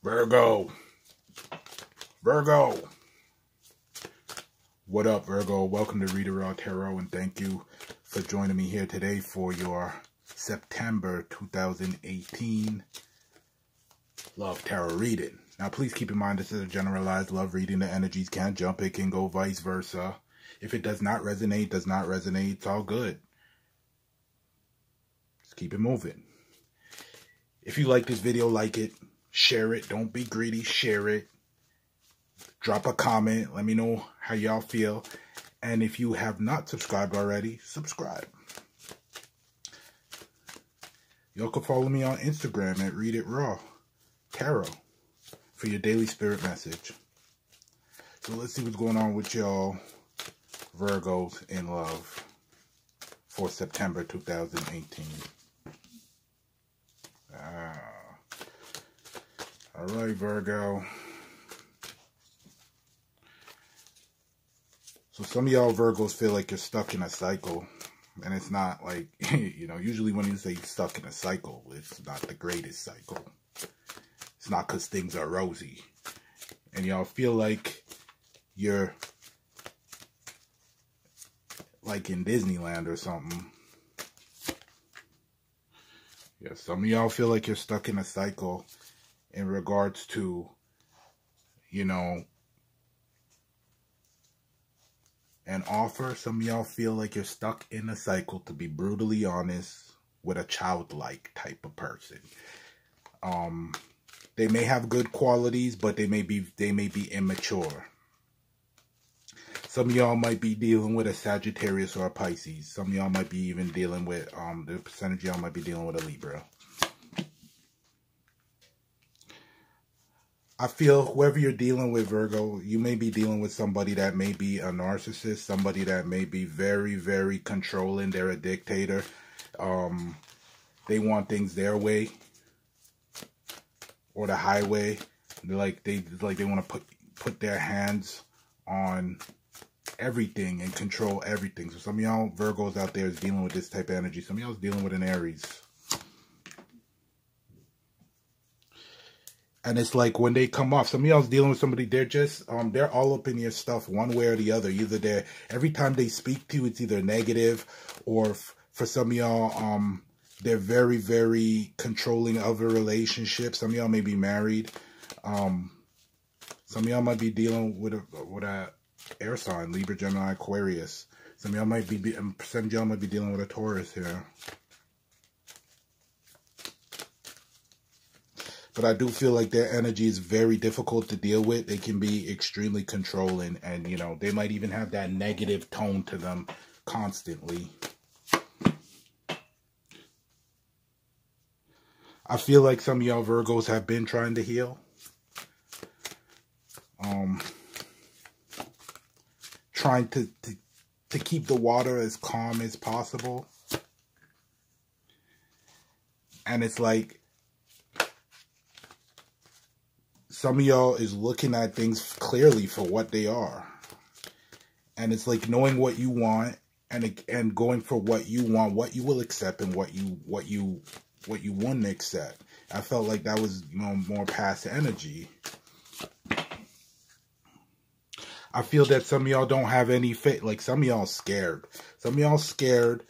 Virgo. Virgo. What up, Virgo? Welcome to Read It Raw Tarot, and thank you for joining me here today for your September 2018 Love Tarot reading. Now, please keep in mind this is a generalized love reading. The energies can't jump. It can go vice versa. If it does not resonate, it's all good. Just keep it moving. If you like this video, like it, share it. Don't be greedy. Share it. Drop a comment. Let me know how y'all feel. And if you have not subscribed already, subscribe. Y'all can follow me on Instagram at Read It Raw Tarot for your daily spirit message. So let's see what's going on with y'all Virgos in love for September 2018. All right, Virgo. So some of y'all Virgos feel like you're stuck in a cycle. And it's not like, you know, usually when you say stuck in a cycle, it's not the greatest cycle. It's not because things are rosy. And y'all feel like you're like in Disneyland or something. Yeah, some of y'all feel like you're stuck in a cycle in regards to, you know, an offer. Some of y'all feel like you're stuck in a cycle, to be brutally honest, with a childlike type of person. They may have good qualities, but they may be immature. Some of y'all might be dealing with a Sagittarius or a Pisces. Some of y'all might be even dealing with, the percentage of y'all might be dealing with a Libra. I feel whoever you're dealing with, Virgo, you may be dealing with somebody that may be a narcissist, somebody that may be very, very controlling. They're a dictator. They want things their way or the highway. They want to put their hands on everything and control everything. So some of y'all Virgos out there is dealing with this type of energy. Some of y'all is dealing with an Aries. And it's like when they come off, some of y'all's dealing with somebody, they're just, they're all up in your stuff one way or the other. Either they're, every time they speak to you, it's either negative, or for some of y'all, they're very, very controlling of a relationship. Some of y'all may be married. Some of y'all might be dealing with a air sign, Libra, Gemini, Aquarius. Some of y'all might be, some of y'all might be dealing with a Taurus here. But I do feel like their energy is very difficult to deal with. They can be extremely controlling, and, you know, they might even have that negative tone to them constantly. I feel like some of y'all Virgos have been trying to heal. Trying to keep the water as calm as possible. And it's like, some of y'all is looking at things clearly for what they are. And it's like knowing what you want and going for what you want, what you will accept and what you wouldn't accept. I felt like that was, you know, more past energy. I feel that some of y'all don't have any faith. Like some of y'all scared. Some of y'all scared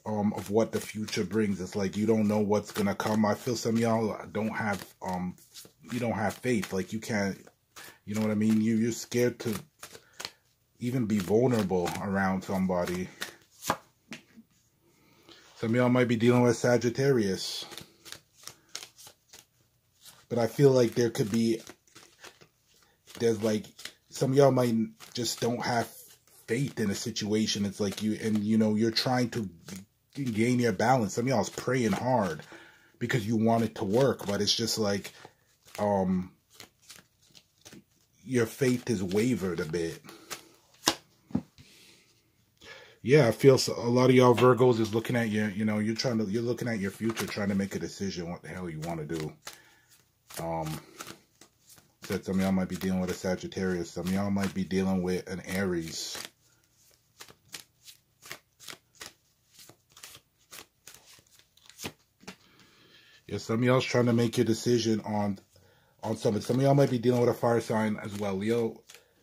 of what the future brings. It's like you don't know what's gonna come. I feel some of y'all don't have you don't have faith. Like you can't, you know what I mean? You're scared to even be vulnerable around somebody. Some of y'all might be dealing with Sagittarius. But I feel like there could be, there's like, some of y'all might just don't have faith in a situation. It's like you know, you're trying to gain your balance. Some of y'all's praying hard because you want it to work, but it's just like, your faith is wavered a bit. Yeah, I feel so, a lot of y'all Virgos is looking at your, you know, you're looking at your future, trying to make a decision what the hell you want to do. Said some of y'all might be dealing with a Sagittarius. Some of y'all might be dealing with an Aries. Yeah, some of y'all's trying to make your decision on on some of y'all might be dealing with a fire sign as well. Leo,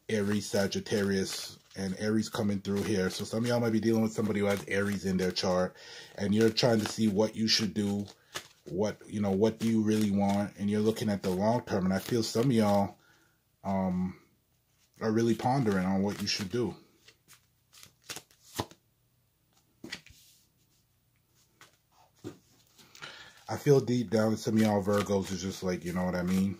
Aries, Sagittarius, and Aries coming through here. So some of y'all might be dealing with somebody who has Aries in their chart, and you're trying to see what you should do, what do you really want, and you're looking at the long term. And I feel some of y'all are really pondering on what you should do. I feel deep down that some of y'all Virgos is just like, you know what I mean?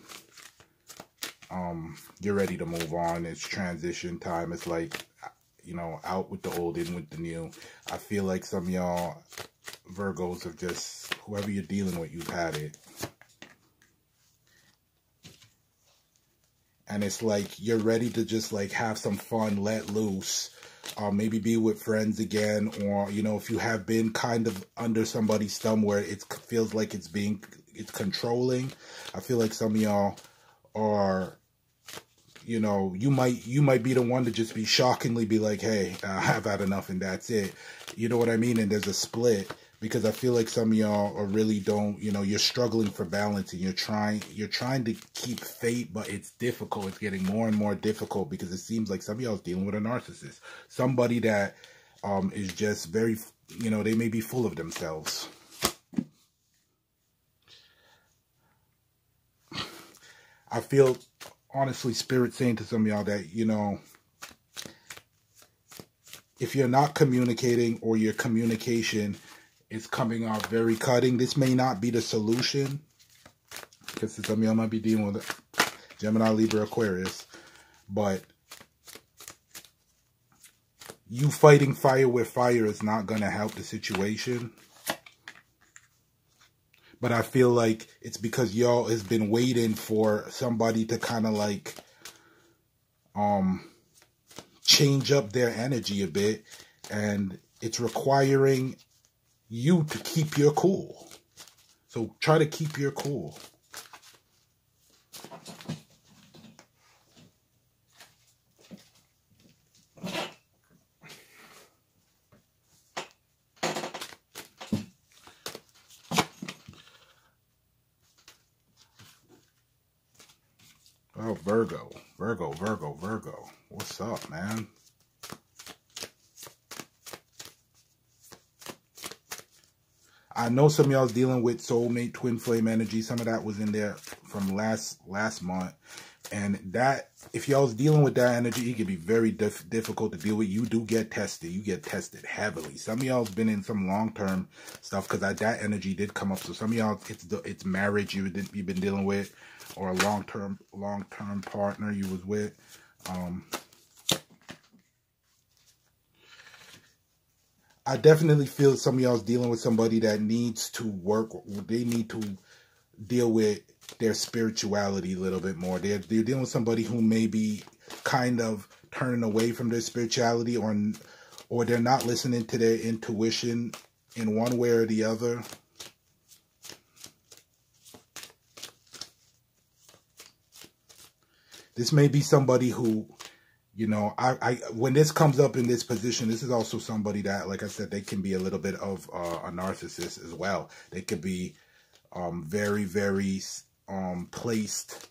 You're ready to move on. It's transition time. It's like, you know, out with the old, in with the new. I feel like some of y'all Virgos have just, whoever you're dealing with, you've had it. And it's like, you're ready to just like have some fun, let loose. Maybe be with friends again, or, you know, if you have been kind of under somebody's thumb where it feels like it's controlling. I feel like some of y'all are, you know, you might be the one to just be shockingly be like, hey, I've had enough and that's it. You know what I mean? And there's a split, because I feel like some of y'all are really don't, you know, you're struggling for balance, and you're trying to keep faith, but it's difficult. It's getting more and more difficult, because it seems like some of y'all is dealing with a narcissist. Somebody that is just very, you know, they may be full of themselves. I feel, honestly, Spirit saying to some of y'all that, you know, if you're not communicating, or your communication is coming off very cutting, this may not be the solution, because some of y'all might be dealing with Gemini, Libra, Aquarius, but you fighting fire with fire is not going to help the situation. But I feel like it's because y'all has been waiting for somebody to kind of like change up their energy a bit, and it's requiring you to keep your cool. So try to keep your cool. Oh, Virgo. What's up, man? I know some of y'all's dealing with soulmate, twin flame energy. Some of that was in there from last month. And that, if y'all's dealing with that energy, it can be very difficult to deal with. You do get tested. You get tested heavily. Some of y'all's been in some long-term stuff, because that energy did come up. So some of y'all, it's marriage you've been dealing with, or a long-term partner you was with. I definitely feel some of y'all's dealing with somebody that needs to work. They need to deal with their spirituality a little bit more. They're dealing with somebody who may be kind of turning away from their spirituality, or they're not listening to their intuition in one way or the other. This may be somebody who, you know, when this comes up in this position, this is also somebody that, like I said, they can be a little bit of a narcissist as well. They could be very, very placed,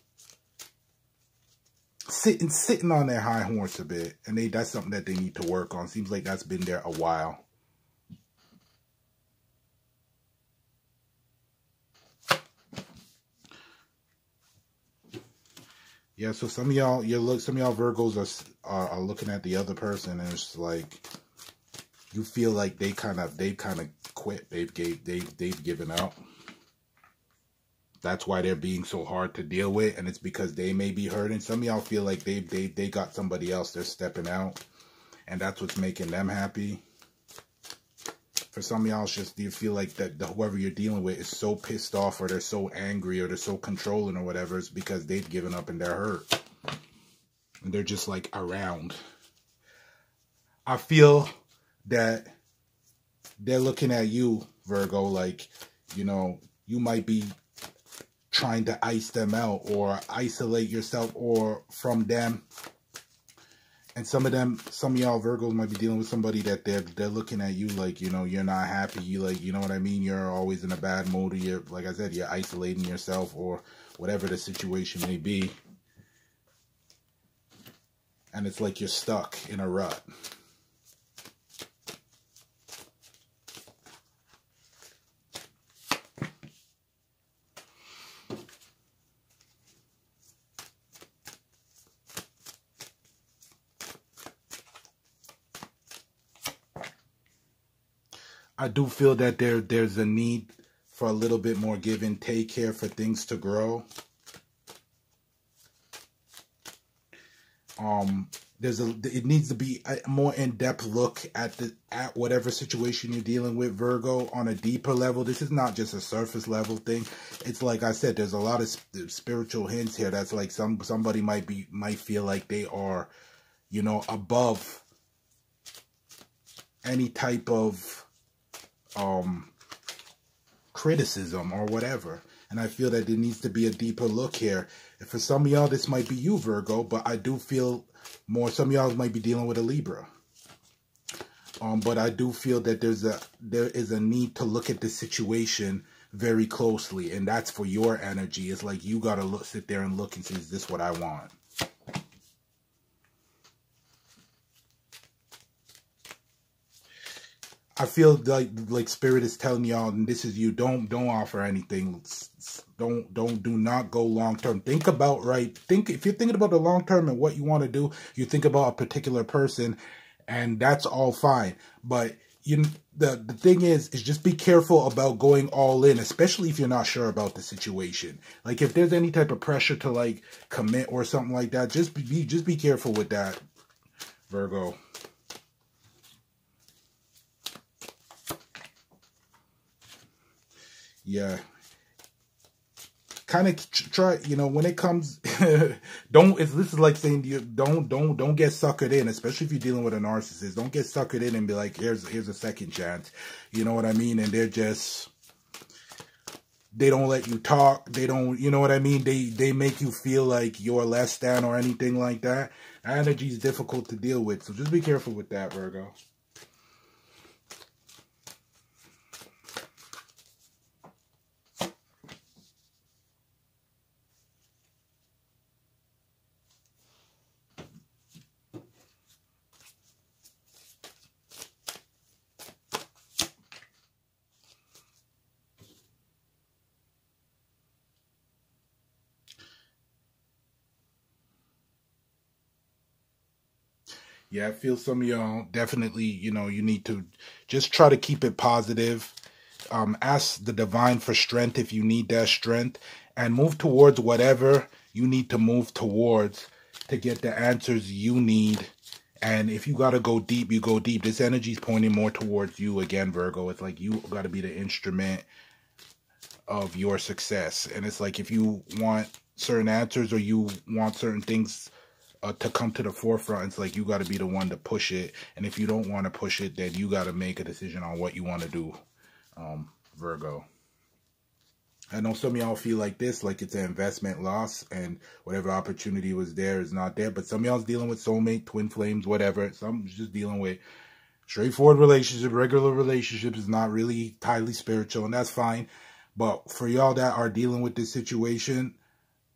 sitting on their high horse a bit, and that's something that they need to work on. Seems like that's been there a while. Yeah, so some of y'all, some of y'all Virgos are looking at the other person, and it's like you feel like they kind of quit. They've given up. That's why they're being so hard to deal with, and it's because they may be hurting. Some of y'all feel like they got somebody else. They're stepping out, and that's what's making them happy. For some of y'all, it's just you feel like that whoever you're dealing with is so pissed off, or they're so angry, or they're so controlling, or whatever. It's because they've given up and they're hurt, and they're just like around. I feel that they're looking at you, Virgo, like, you know, you might be trying to ice them out or isolate yourself or from them. And some of y'all Virgos might be dealing with somebody that they're looking at you like, you know, you're not happy. You like, you know what I mean? You're always in a bad mood. Or you're, like I said, you're isolating yourself or whatever the situation may be. And it's like you're stuck in a rut. I do feel that there's a need for a little bit more give and take here for things to grow. It needs to be a more in-depth look at whatever situation you're dealing with, Virgo, on a deeper level. This is not just a surface level thing. It's like I said, there's a lot of spiritual hints here. That's like somebody might feel like they are, you know, above any type of criticism or whatever. And I feel that there needs to be a deeper look here. And for some of y'all, this might be you, Virgo, but I do feel more, some of y'all might be dealing with a Libra. But I do feel that there is a need to look at the situation very closely, and that's for your energy. It's like you gotta sit there and look and see, is this what I want? I feel like Spirit is telling y'all, and this is you, don't offer anything. Do not go long term. Think about if you're thinking about the long term and what you want to do, you think about a particular person, and that's all fine. But the thing is just be careful about going all in, especially if you're not sure about the situation. Like if there's any type of pressure to like commit or something like that, just be careful with that, Virgo. Yeah, kind of try, you know, when it comes, this is like saying, don't get suckered in, especially if you're dealing with a narcissist. Don't get suckered in and be like, here's a second chance. You know what I mean? And they don't let you talk. They don't, you know what I mean? They make you feel like you're less than or anything like that. That energy is difficult to deal with. So just be careful with that, Virgo. Yeah, I feel some of y'all definitely, you know, you need to just try to keep it positive. Ask the divine for strength if you need that strength, and move towards whatever you need to move towards to get the answers you need. And if you got to go deep, you go deep. This energy is pointing more towards you again, Virgo. It's like you got to be the instrument of your success. And it's like if you want certain answers or you want certain things to come to the forefront, it's like you got to be the one to push it. And if you don't want to push it, then you got to make a decision on what you want to do, Virgo. I know some of y'all feel like this, like it's an investment loss and whatever opportunity was there is not there. But some of y'all's dealing with soulmate, twin flames, whatever. Some just dealing with straightforward relationship. Regular relationships is not really highly spiritual, and that's fine. But for y'all that are dealing with this situation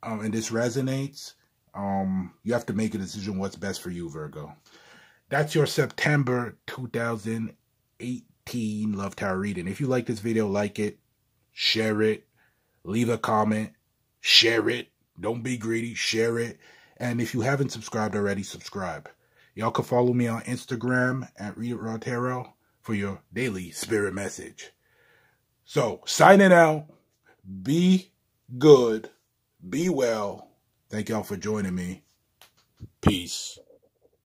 and this resonates, you have to make a decision what's best for you, Virgo. That's your September 2018 Love Tarot reading. If you like this video, like it, share it, leave a comment, share it. Don't be greedy, share it. And if you haven't subscribed already, subscribe. Y'all can follow me on Instagram at Read It Raw Tarot for your daily spirit message. So, signing out. Be good. Be well. Thank y'all for joining me. Peace.